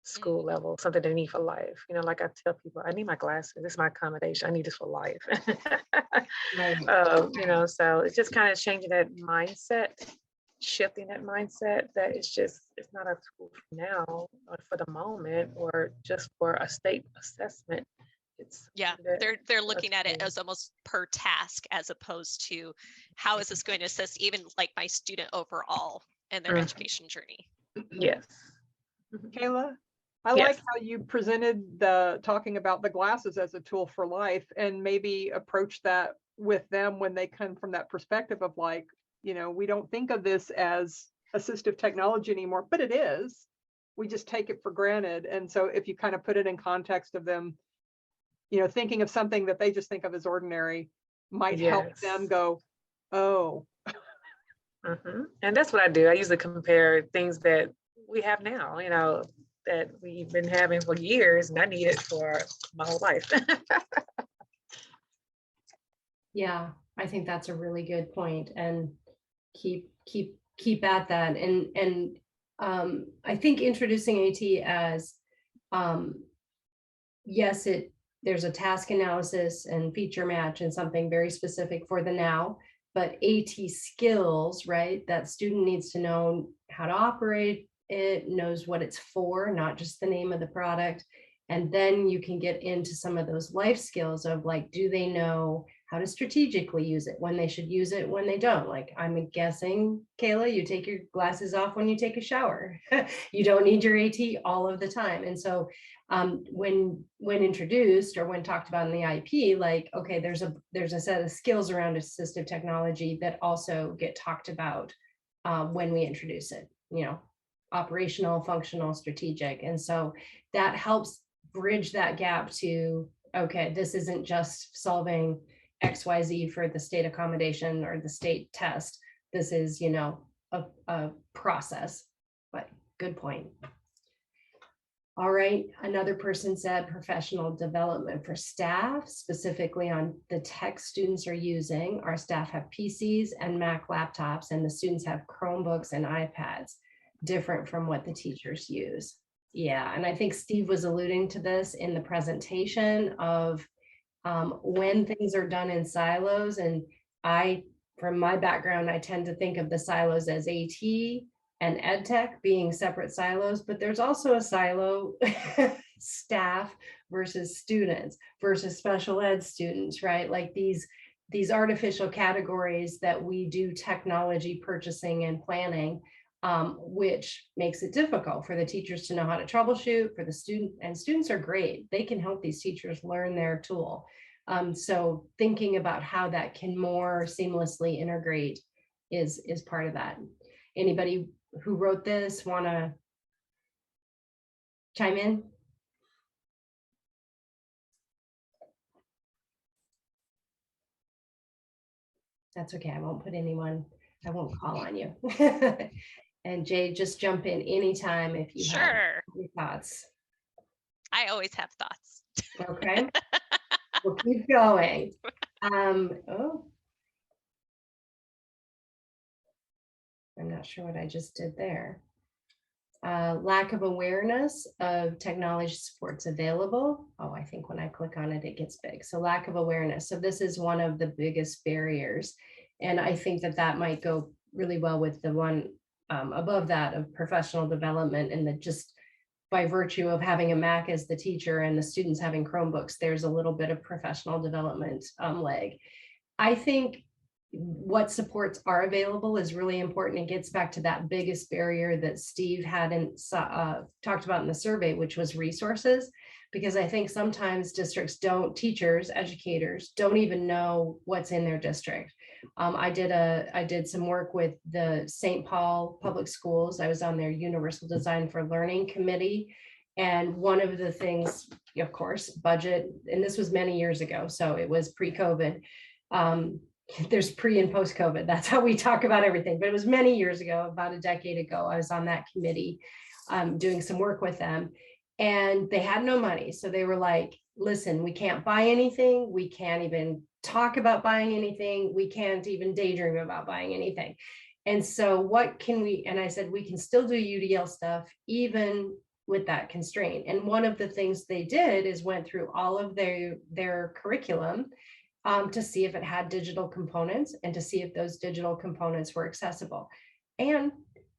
N: school level, something they need for life. Like I tell people, I need my glasses. This is my accommodation. I need this for life.
B: Right.
N: So it's just kind of changing that mindset, shifting that mindset that it's not a tool for now or for the moment or just for a state assessment.
A: They're looking at it as almost per task, as opposed to how is this going to assist even like my student overall in their education journey.
N: Yes.
O: Kayla, I like how you presented talking about the glasses as a tool for life, and maybe approach that with them when they come from that perspective of like, we don't think of this as assistive technology anymore, but it is. We just take it for granted. And so if you kind of put it in context of them, thinking of something that they just think of as ordinary might help them go, oh.
N: And that's what I do. I usually compare things that we have now, that we've been having for years, and I need it for my whole life.
B: Yeah, I think that's a really good point, and keep at that. And I think introducing AT as yes, there's a task analysis and feature match and something very specific for the now, but AT skills, right? That student needs to know how to operate it, knows what it's for, not just the name of the product. And then you can get into some of those life skills of like, do they know how to strategically use it, when they should use it, when they don't? Like, I'm guessing, Kayla, you take your glasses off when you take a shower. You don't need your AT all of the time. And so when introduced or when talked about in the IP, like, okay, there's a set of skills around assistive technology that also get talked about when we introduce it, you know, operational, functional, strategic. And so that helps bridge that gap to, okay, this isn't just solving XYZ for the state accommodation or the state test. This is, you know, a process. But good point. All right, another person said professional development for staff, specifically on the tech students are using. Our staff have PCs and Mac laptops, and the students have Chromebooks and iPads, different from what the teachers use. Yeah, and I think Steve was alluding to this in the presentation of when things are done in silos. And from my background, I tend to think of the silos as AT and ed tech being separate silos, but there's also a silo staff versus students versus special ed students, right? Like these artificial categories that we do technology purchasing and planning, which makes it difficult for the teachers to know how to troubleshoot, for the student, and students are great. They can help these teachers learn their tool. So thinking about how that can more seamlessly integrate is part of that. Anybody who wrote this want to chime in? That's okay. I won't put anyone, I won't call on you. And Jay, just jump in anytime if you have any thoughts.
A: I always have thoughts.
B: Okay. We'll keep going. Oh, I'm not sure what I just did there. Lack of awareness of technology supports available. Oh, I think when I click on it, it gets big. So lack of awareness. So this is one of the biggest barriers. And I think that might go really well with the one above that of professional development, and that just by virtue of having a Mac as the teacher and the students having Chromebooks, there's a little bit of professional development leg. I think what supports are available is really important. It gets back to that biggest barrier that Steve hadn't talked about in the survey, which was resources. Because I think sometimes districts teachers, educators don't even know what's in their district. I did some work with the St. Paul Public Schools. I was on their Universal Design for Learning committee. And one of the things, of course, budget, and this was many years ago, so it was pre-COVID. There's pre and post COVID. That's how we talk about everything. But it was many years ago, about a decade ago, I was on that committee doing some work with them, and they had no money. So they were like, listen, we can't buy anything. We can't even talk about buying anything. We can't even daydream about buying anything. And so what can we, and I said, we can still do UDL stuff, even with that constraint. And one of the things they did is went through all of their curriculum to see if it had digital components and to see if those digital components were accessible. And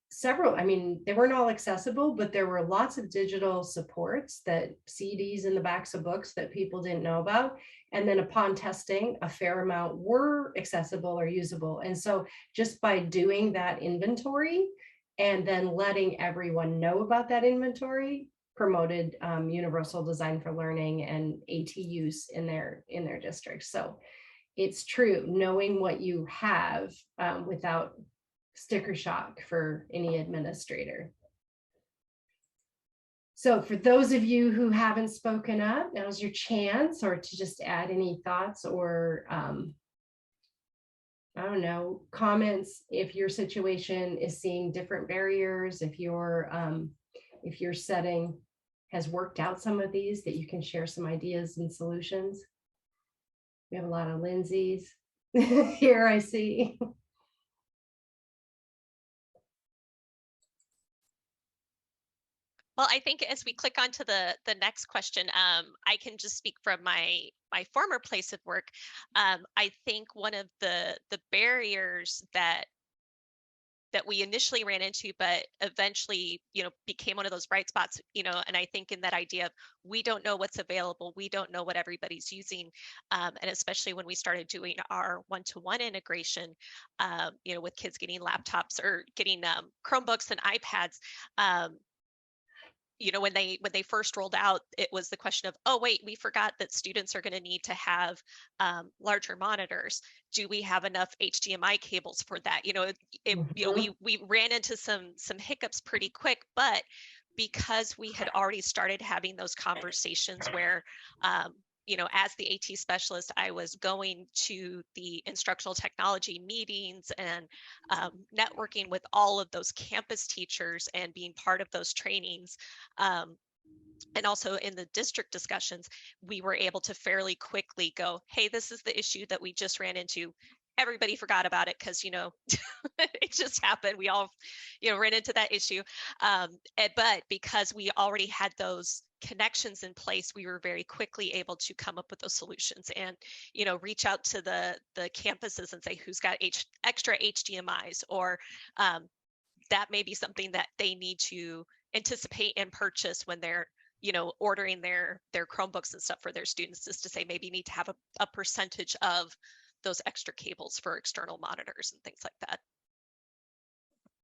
B: several, I mean, they weren't all accessible, but there were lots of digital supports, that CDs in the backs of books that people didn't know about. And then upon testing, a fair amount were accessible or usable. And so just by doing that inventory and then letting everyone know about that inventory, promoted Universal Design for Learning and AT use in their district. So it's true, knowing what you have without sticker shock for any administrator. So for those of you who haven't spoken up, now's your chance, or to just add any thoughts or I don't know, comments if your situation is seeing different barriers, if your setting has worked out some of these, that you can share some ideas and solutions. We have a lot of Lindsays. Here I see.
A: Well, I think as we click onto the next question, I can just speak from my former place of work. I think one of the barriers that we initially ran into, but eventually, became one of those bright spots, and I think in that idea of we don't know what's available, we don't know what everybody's using. And especially when we started doing our one-to-one integration, with kids getting laptops or getting Chromebooks and iPads. When they first rolled out, it was the question of, oh wait, we forgot that students are going to need to have larger monitors. Do we have enough HDMI cables for that? We ran into some hiccups pretty quick, but because we had already started having those conversations where as the AT specialist, I was going to the instructional technology meetings and networking with all of those campus teachers and being part of those trainings. And also in the district discussions, we were able to fairly quickly go, hey, this is the issue that we just ran into. Everybody forgot about it because, it just happened. We all, ran into that issue. But because we already had those connections in place, we were very quickly able to come up with those solutions and, reach out to the campuses and say, who's got extra HDMIs, or that may be something that they need to anticipate and purchase when they're ordering their Chromebooks and stuff for their students, is to say maybe need to have a percentage of those extra cables for external monitors and things like that.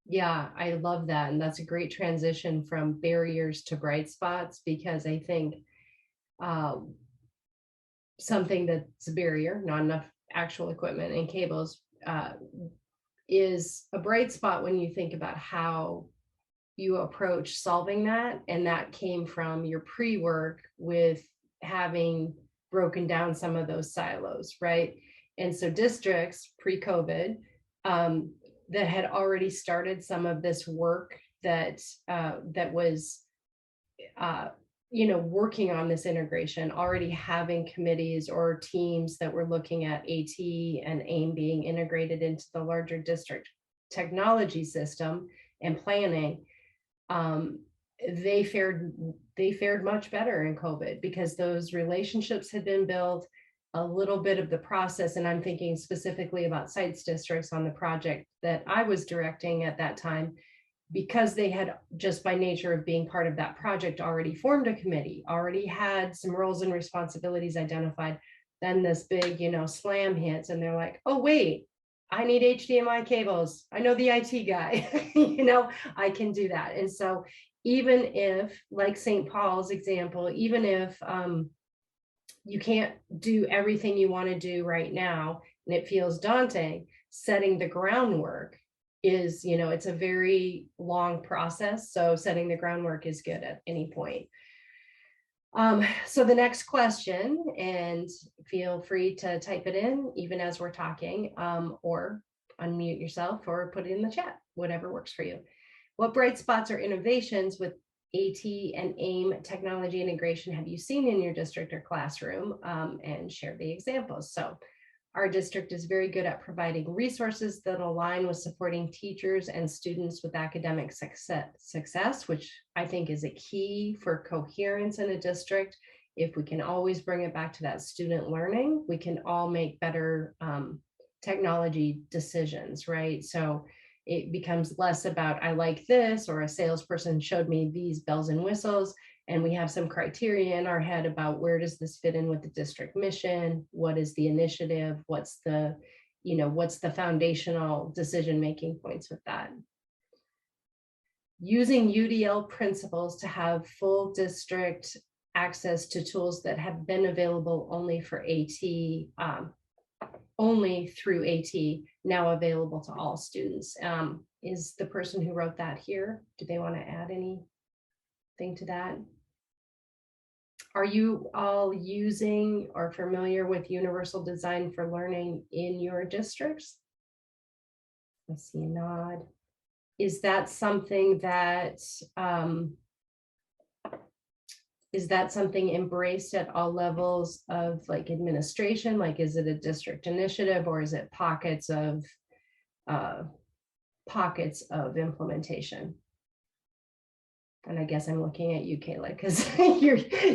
B: Yeah, I love that. And that's a great transition from barriers to bright spots, because I think something that's a barrier, not enough actual equipment and cables, is a bright spot when you think about how you approach solving that. And that came from your pre-work with having broken down some of those silos, right? And so districts pre-COVID that had already started some of this work that was working on this integration, already having committees or teams that were looking at AT and AIM being integrated into the larger district technology system and planning. They fared much better in COVID because those relationships had been built. A little bit of the process, and I'm thinking specifically about sites districts on the project that I was directing at that time, because they had, just by nature of being part of that project, already formed a committee, already had some roles and responsibilities identified. Then this big, slam hits, and they're like, oh wait, I need HDMI cables. I know the IT guy, I can do that. And so even if, like St. Paul's example, even if you can't do everything you want to do right now, and it feels daunting, setting the groundwork is, it's a very long process. So setting the groundwork is good at any point. So the next question, and feel free to type it in even as we're talking, or unmute yourself or put it in the chat, whatever works for you. What bright spots or innovations with AT and AIM technology integration have you seen in your district or classroom, and share the examples? So our district is very good at providing resources that align with supporting teachers and students with academic success, which I think is a key for coherence in a district. If we can always bring it back to that student learning, we can all make better technology decisions, right? So it becomes less about, I like this, or a salesperson showed me these bells and whistles, and we have some criteria in our head about where does this fit in with the district mission? What is the initiative? What's the foundational decision-making points with that? Using UDL principles to have full district access to tools that have been available only for AT, only through AT, now available to all students. Is the person who wrote that here? Do they want to add anything to that? Are you all using or familiar with universal design for learning in your districts? I see a nod. Is that something that is that something embraced at all levels of like administration? Like, is it a district initiative, or is it pockets of implementation? And I guess I'm looking at you, Kayla, because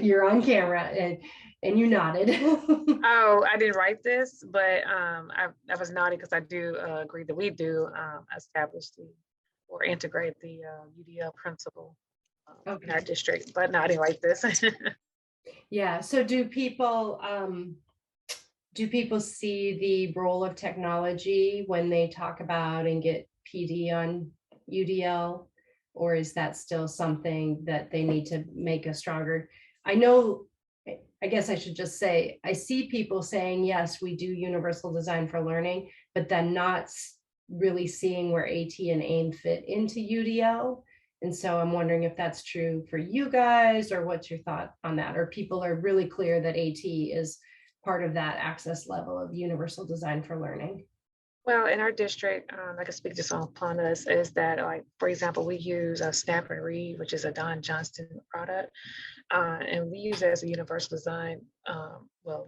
B: you're on camera and you nodded.
N: Oh, I didn't write this, but I was nodding because I do agree that we do establish or integrate the UDL principle in our district, but no, I didn't write this.
B: Yeah. So do people see the role of technology when they talk about and get PD on UDL, or is that still something that they need to make a stronger? I know, I guess I should just say, I see people saying, yes, we do universal design for learning, but then not really seeing where AT and AIM fit into UDL. And so I'm wondering if that's true for you guys, or what's your thought on that? Or people are really clear that AT is part of that access level of universal design for learning?
N: Well, in our district, I can speak just upon us, is that, like, for example, we use Snap and Read, which is a Don Johnston product, and we use it as a universal design,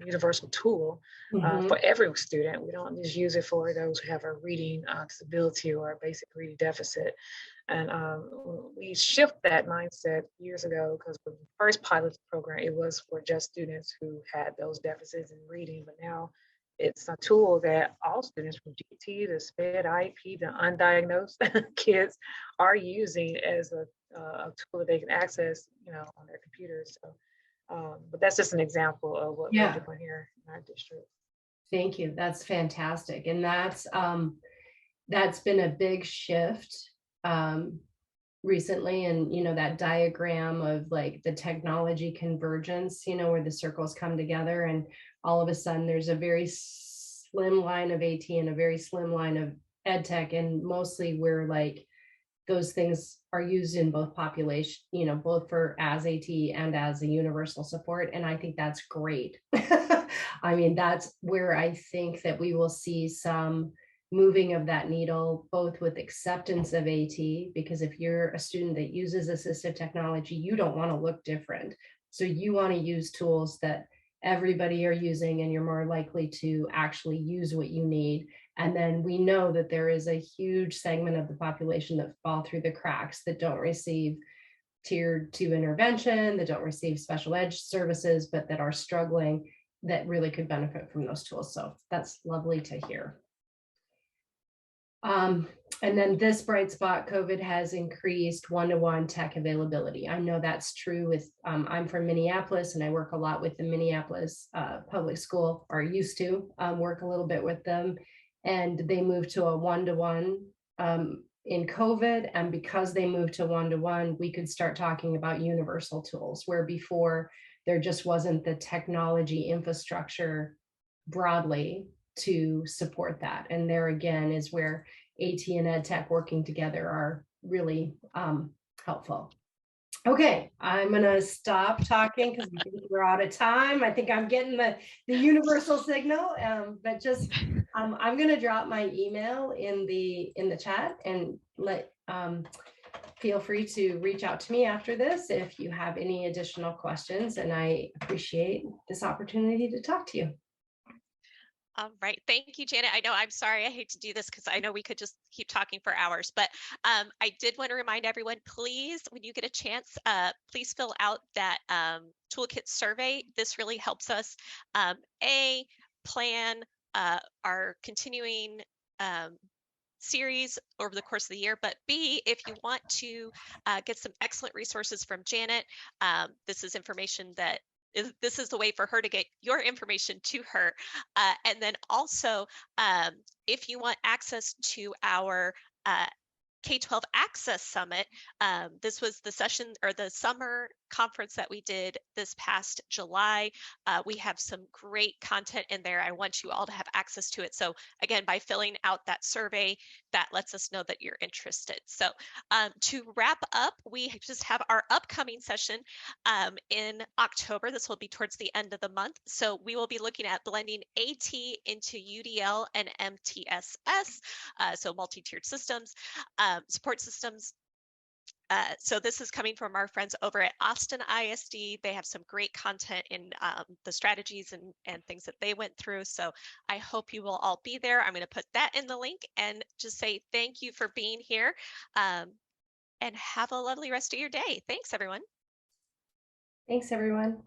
N: universal tool for every student. We don't just use it for those who have a reading disability or a basic reading deficit. And we shift that mindset years ago, because the first pilot program, it was for just students who had those deficits in reading, but now it's a tool that all students from GT to SPED, IEP, the undiagnosed kids are using as a tool that they can access, on their computers. So, but that's just an example of what we're doing here in our district.
B: Thank you. That's fantastic. And that's been a big shift recently. And, that diagram of like the technology convergence, where the circles come together, and all of a sudden there's a very slim line of AT and a very slim line of ed tech. And mostly where like those things are used in both population, both for as AT and as a universal support. And I think that's great. I mean, that's where I think that we will see some moving of that needle, both with acceptance of AT, because if you're a student that uses assistive technology, you don't want to look different. So you want to use tools that everybody are using, and you're more likely to actually use what you need. And then we know that there is a huge segment of the population that fall through the cracks, that don't receive tier 2 intervention, that don't receive special ed services, but that are struggling, that really could benefit from those tools. So that's lovely to hear. And then this bright spot, COVID has increased one-to-one tech availability. I know that's true with, I'm from Minneapolis, and I work a lot with the Minneapolis public school, or used to work a little bit with them. And they moved to a one-to-one in COVID. And because they moved to one-to-one, we could start talking about universal tools, where before there just wasn't the technology infrastructure broadly to support that. And there again is where AT and Ed Tech working together are really helpful. Okay, I'm gonna stop talking because I think we're out of time. I think I'm getting the universal signal, but just I'm gonna drop my email in the chat, and feel free to reach out to me after this if you have any additional questions, and I appreciate this opportunity to talk to you.
A: All right. Thank you, Janet. I know, I'm sorry, I hate to do this because I know we could just keep talking for hours, but I did want to remind everyone, please, when you get a chance, please fill out that Toolkit survey. This really helps us, plan our continuing series over the course of the year, but B, if you want to get some excellent resources from Janet, this is information that this is the way for her to get your information to her. And then also, if you want access to our K-12 Access Summit, this was the session or the summer conference that we did this past July. We have some great content in there. I want you all to have access to it. So again, by filling out that survey, that lets us know that you're interested. So to wrap up, we just have our upcoming session in October. This will be towards the end of the month. So we will be looking at blending AT into UDL and MTSS, so multi-tiered systems, support systems. So this is coming from our friends over at Austin ISD. They have some great content in the strategies and things that they went through. So I hope you will all be there. I'm going to put that in the link and just say thank you for being here, and have a lovely rest of your day. Thanks, everyone.
B: Thanks, everyone.